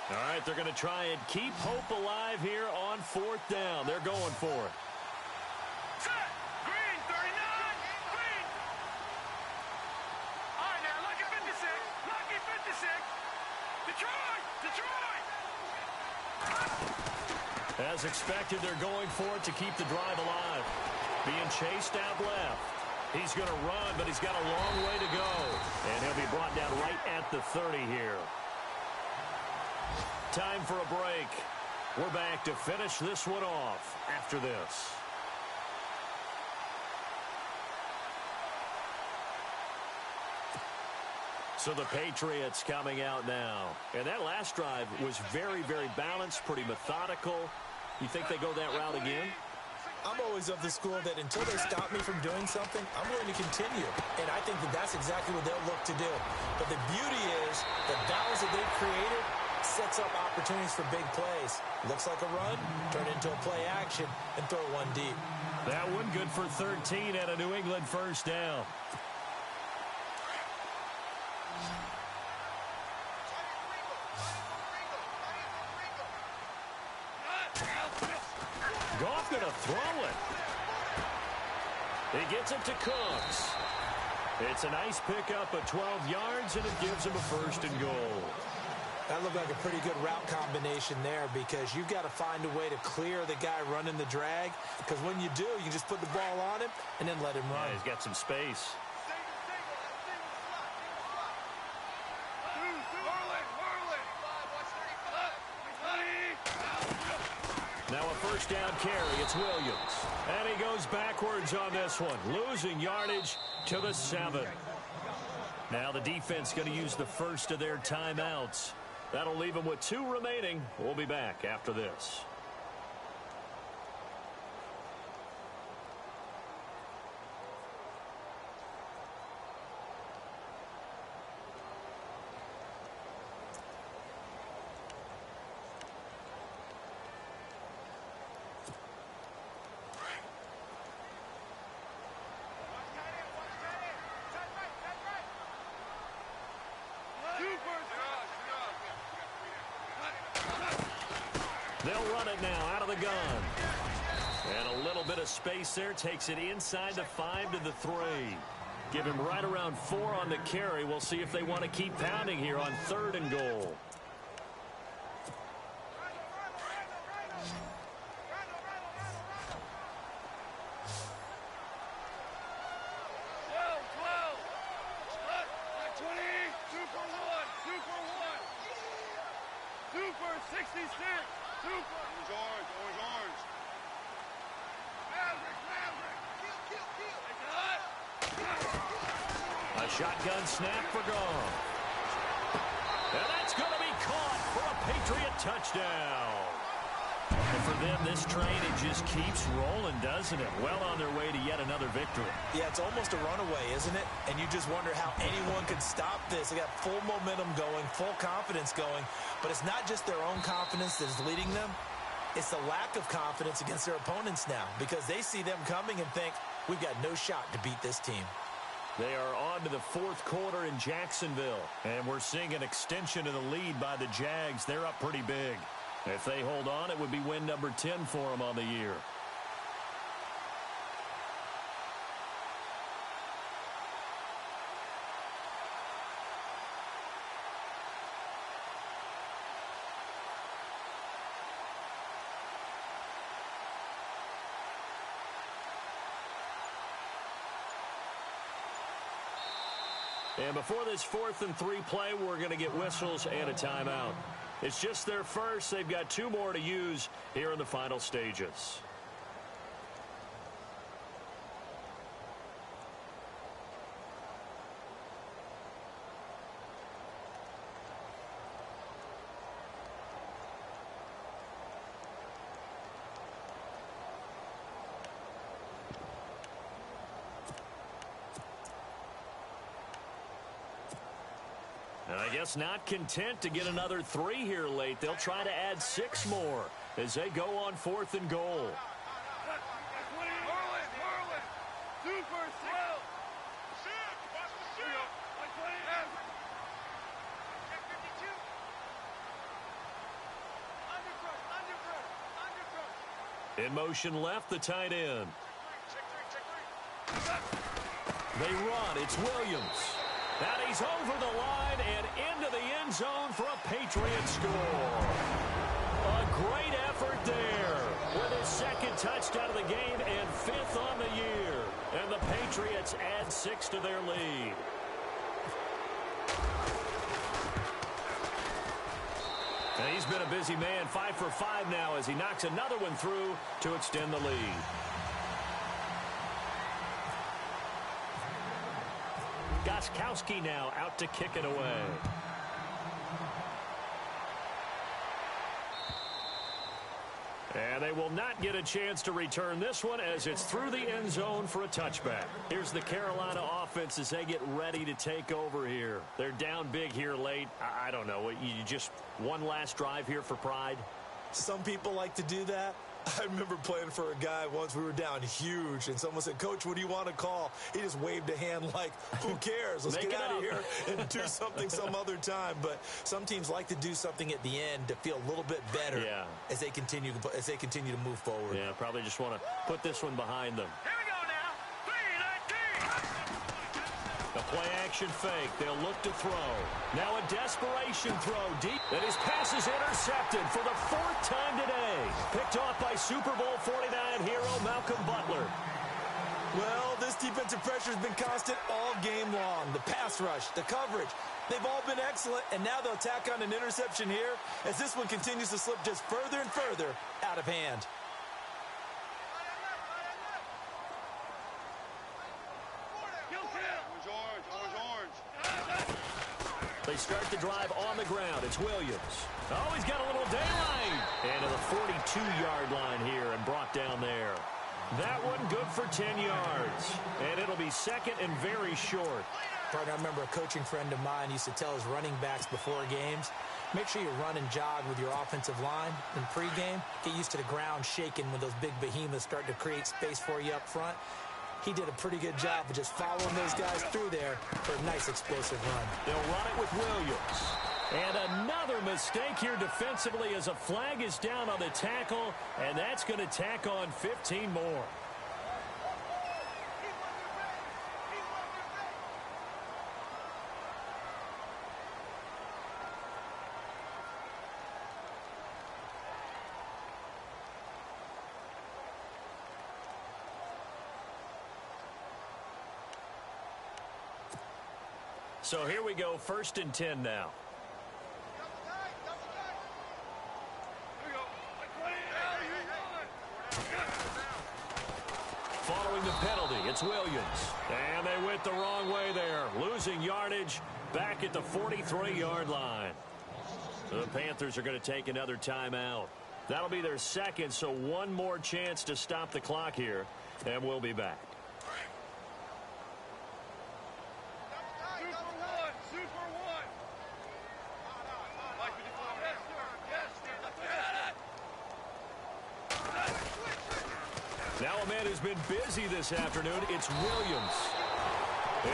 All right, they're going to try and keep hope alive here on fourth down. They're going for it. Set. Green, 39. Green. All right, now, lucky 56. Lucky 56. Detroit. As expected, they're going for it to keep the drive alive. Being chased out left. He's going to run, but he's got a long way to go. And he'll be brought down right at the 30 here. Time for a break. We're back to finish this one off after this. So the Patriots coming out now. And that last drive was very, very balanced, pretty methodical. You think they go that route again? I'm always of the school that until they stop me from doing something, I'm going to continue. And I think that that's exactly what they'll look to do. But the beauty is the balance that they've created sets up opportunities for big plays. Looks like a run, turn it into a play action, and throw one deep. That one good for 13 at a New England first down. going to throw it. He gets it to Cooks. It's a nice pickup of 12 yards, and it gives him a 1st and goal. That looked like a pretty good route combination there because you've got to find a way to clear the guy running the drag, because when you do, you can just put the ball on him and then let him run. Yeah, he's got some space. Now a 1st down carry. It's Williams. And he goes backwards on this one, losing yardage to the 7. Now the defense going to use the first of their timeouts. That'll leave them with 2 remaining. We'll be back after this. They'll run it now out of the gun. And a little bit of space there. Takes it inside the 5 to the 3. Give him right around 4 on the carry. We'll see if they want to keep pounding here on 3rd and goal. Shotgun snap for Goff. And that's going to be caught for a Patriot touchdown. And for them, this train, it just keeps rolling, doesn't it? Well on their way to yet another victory. Yeah, it's almost a runaway, isn't it? And you just wonder how anyone could stop this. They got full momentum going, full confidence going. But it's not just their own confidence that is leading them. It's the lack of confidence against their opponents now, because they see them coming and think, we've got no shot to beat this team. They are on to the 4th quarter in Jacksonville, and we're seeing an extension of the lead by the Jags. They're up pretty big. If they hold on, it would be win number 10 for them on the year. And before this 4th and 3 play, we're going to get whistles and a timeout. It's just their first. They've got 2 more to use here in the final stages. And I guess not content to get another 3 here late. They'll try to add 6 more as they go on 4th and goal. In motion left, the tight end. They run. It's Williams. And he's over the line and into the end zone for a Patriot score. A great effort there with his 2nd touchdown of the game and 5th on the year. And the Patriots add 6 to their lead. And he's been a busy man, 5 for 5 now as he knocks another one through to extend the lead. Gostkowski now out to kick it away. And they will not get a chance to return this one as it's through the end zone for a touchback. Here's the Carolina offense as they get ready to take over here. They're down big here late. I don't know. You just one last drive here for pride? Some people like to do that. I remember playing for a guy once. We were down huge, and someone said, "Coach, what do you want to call?" He just waved a hand like, who cares? Let's get out of here and do something some other time. But some teams like to do something at the end to feel a little bit better as they continue to move forward. Yeah, probably just want to put this one behind them. Here we go now. 3-19. A play-action fake. They'll look to throw. Now a desperation throw deep. And his pass is intercepted for the 4th time today. Picked off by Super Bowl 49 hero Malcolm Butler. Well, this defensive pressure has been constant all game long. The pass rush, the coverage, they've all been excellent, and now they'll tack on an interception here as this one continues to slip just further and further out of hand. They start the drive on the ground. It's Williams. Oh, he's got a little daylight. And to the 42-yard line here and brought down there. That one good for 10 yards. And it'll be second and very short. Partner, I remember a coaching friend of mine used to tell his running backs before games, make sure you run and jog with your offensive line in pregame. Get used to the ground shaking when those big behemoths start to create space for you up front. He did a pretty good job of just following those guys through there for a nice explosive run. They'll run it with Williams. And another mistake here defensively as a flag is down on the tackle, and that's going to tack on 15 more. So here we go, 1st and 10 now. Following the penalty, it's Williams. And they went the wrong way there, losing yardage back at the 43-yard line. The Panthers are going to take another timeout. That'll be their second, so one more chance to stop the clock here, and we'll be back. Now a man who's been busy this afternoon, it's Williams.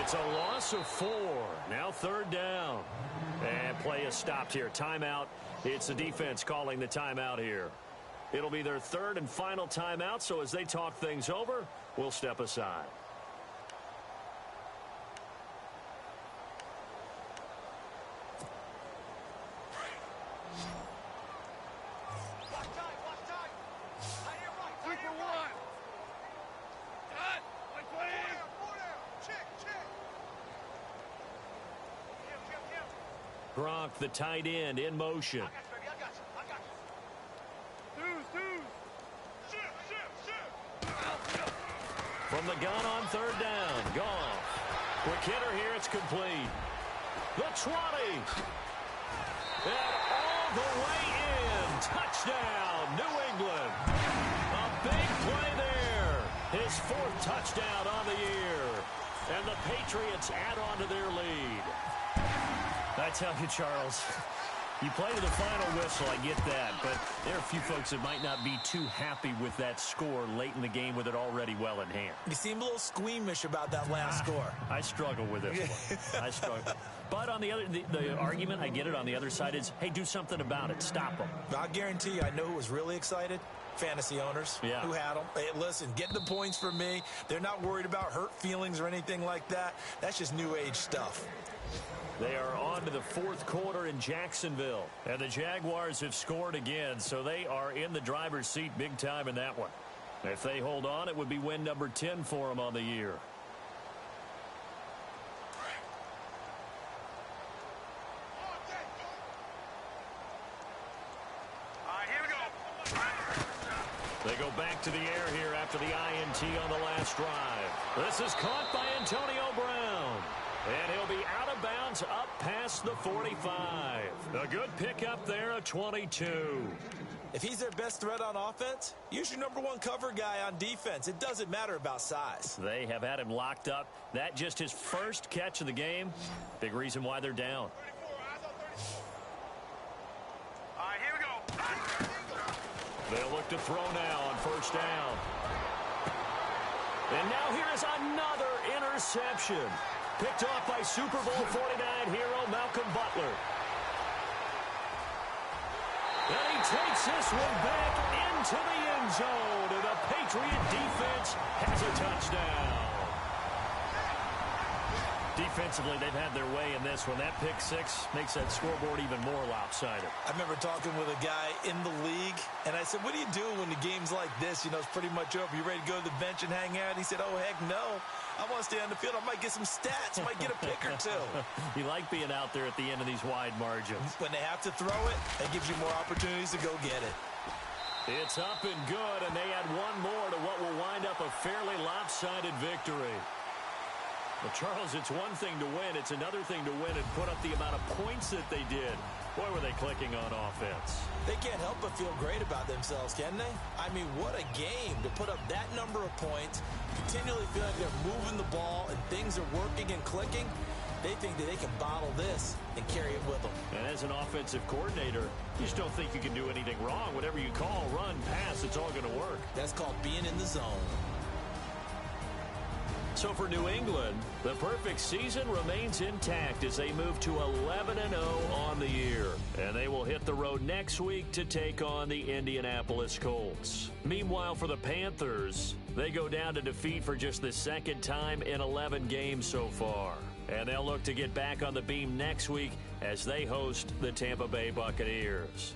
It's a loss of 4. Now 3rd down. And play is stopped here. Timeout. It's the defense calling the timeout here. It'll be their 3rd and final timeout, so as they talk things over, we'll step aside. Gronk, the tight end, in motion. From the gun on 3rd down. Goff. Quick hitter here. It's complete. The 20. And all the way in. Touchdown, New England. A big play there. His 4th touchdown on the year. And the Patriots add on to their lead. I tell you, Charles, you play to the final whistle, I get that, but there are a few folks that might not be too happy with that score late in the game with it already well in hand. You seem a little squeamish about that last score. I struggle with this one. I struggle. But on the other, the argument, I get it, on the other side is, hey, do something about it. Stop them. I guarantee you, I know who was really excited. Fantasy owners who had them. Hey, listen, get the points for me. They're not worried about hurt feelings or anything like that. That's just new age stuff. They are on to the 4th quarter in Jacksonville. And the Jaguars have scored again, so they are in the driver's seat big time in that one. If they hold on, it would be win number 10 for them on the year. They go back to the air here after the INT on the last drive. This is caught by Antonio Brown. And he'll be out of bounds up past the 45. A good pickup there, a 22. If he's their best threat on offense, use your #1 cover guy on defense. It doesn't matter about size. They have had him locked up. That just his first catch of the game. Big reason why they're down. All right, here we go. They'll look to throw now on first down. And now here is another interception. Picked off by Super Bowl 49 hero Malcolm Butler. And he takes this one back into the end zone. And the Patriot defense has a touchdown. Defensively, they've had their way in this one. That pick six makes that scoreboard even more lopsided. I remember talking with a guy in the league, and I said, what do you do when the game's like this? You know, it's pretty much over. You ready to go to the bench and hang out? He said, oh, heck no. I want to stay on the field. I might get some stats. I might get a pick or two. You like being out there at the end of these wide margins. When they have to throw it, that gives you more opportunities to go get it. It's up and good, and they add one more to what will wind up a fairly lopsided victory. Well, Charles, it's one thing to win. It's another thing to win and put up the amount of points that they did. Boy, were they clicking on offense. They can't help but feel great about themselves, can they? I mean, what a game to put up that number of points, continually feel like they're moving the ball and things are working and clicking. They think that they can bottle this and carry it with them. And as an offensive coordinator, you just don't think you can do anything wrong. Whatever you call, run, pass, it's all going to work. That's called being in the zone. So for New England, the perfect season remains intact as they move to 11-0 on the year. And they will hit the road next week to take on the Indianapolis Colts. Meanwhile, for the Panthers, they go down to defeat for just the second time in 11 games so far. And they'll look to get back on the beam next week as they host the Tampa Bay Buccaneers.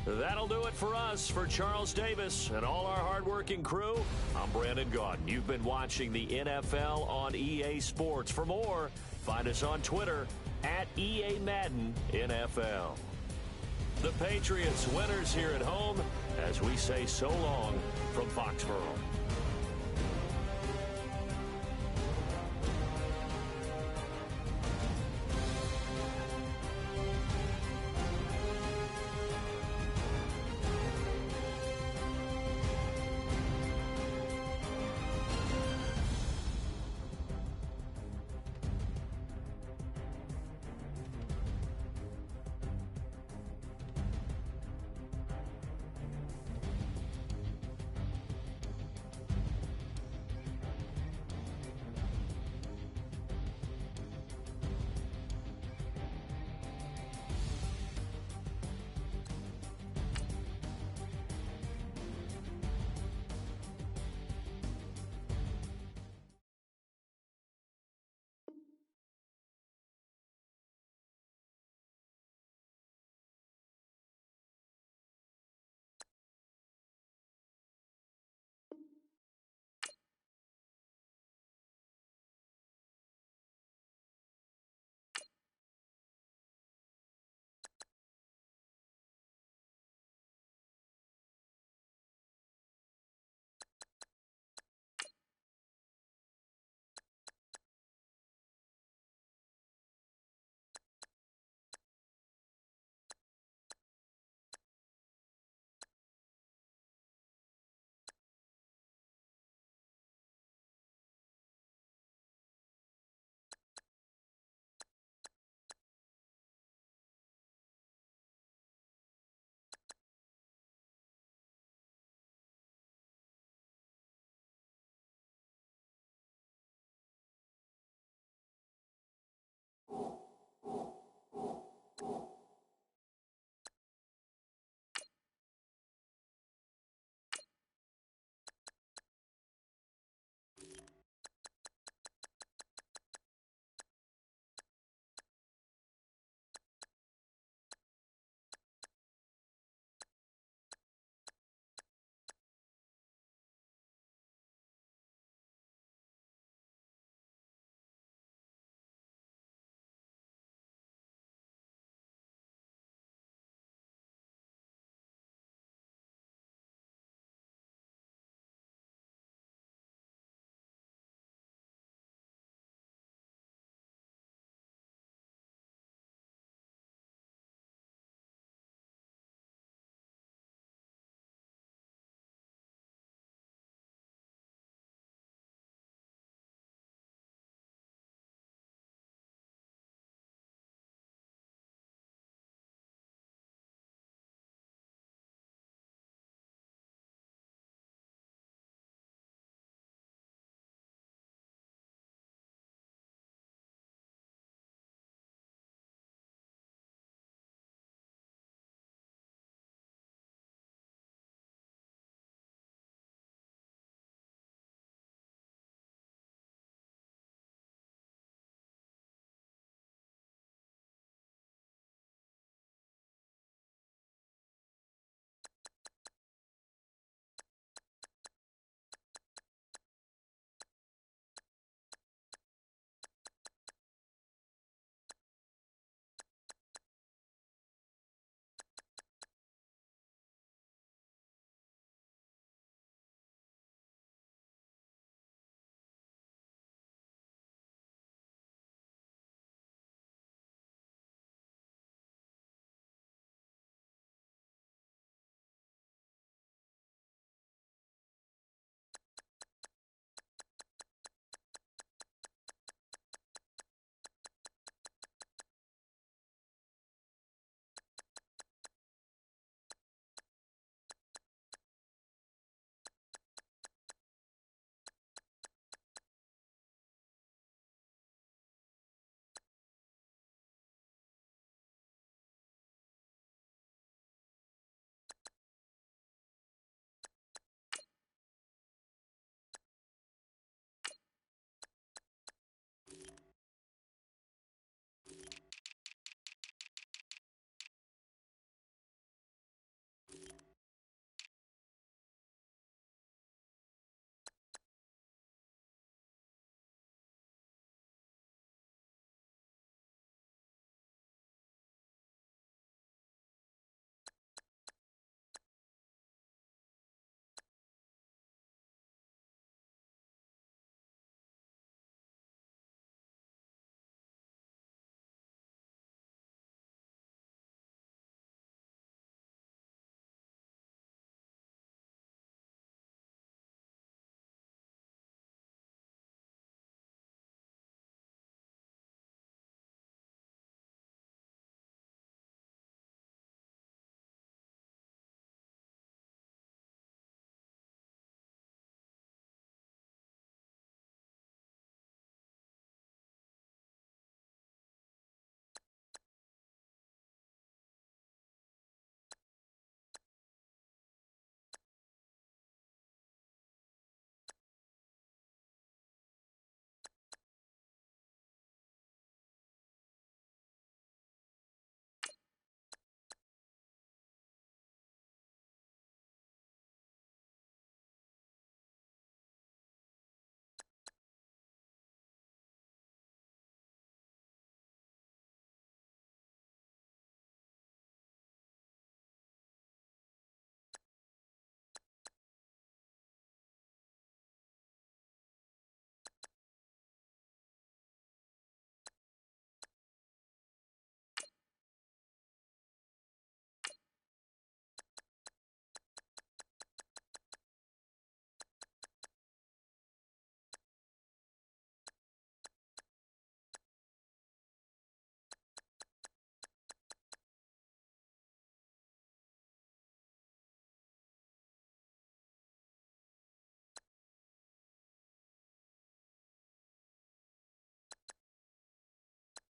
That'll do it for us. For Charles Davis and all our hardworking crew, I'm Brandon Gaudin. You've been watching the NFL on EA Sports. For more, find us on Twitter at EA Madden NFL. The Patriots winners here at home as we say so long from Foxborough.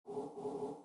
you.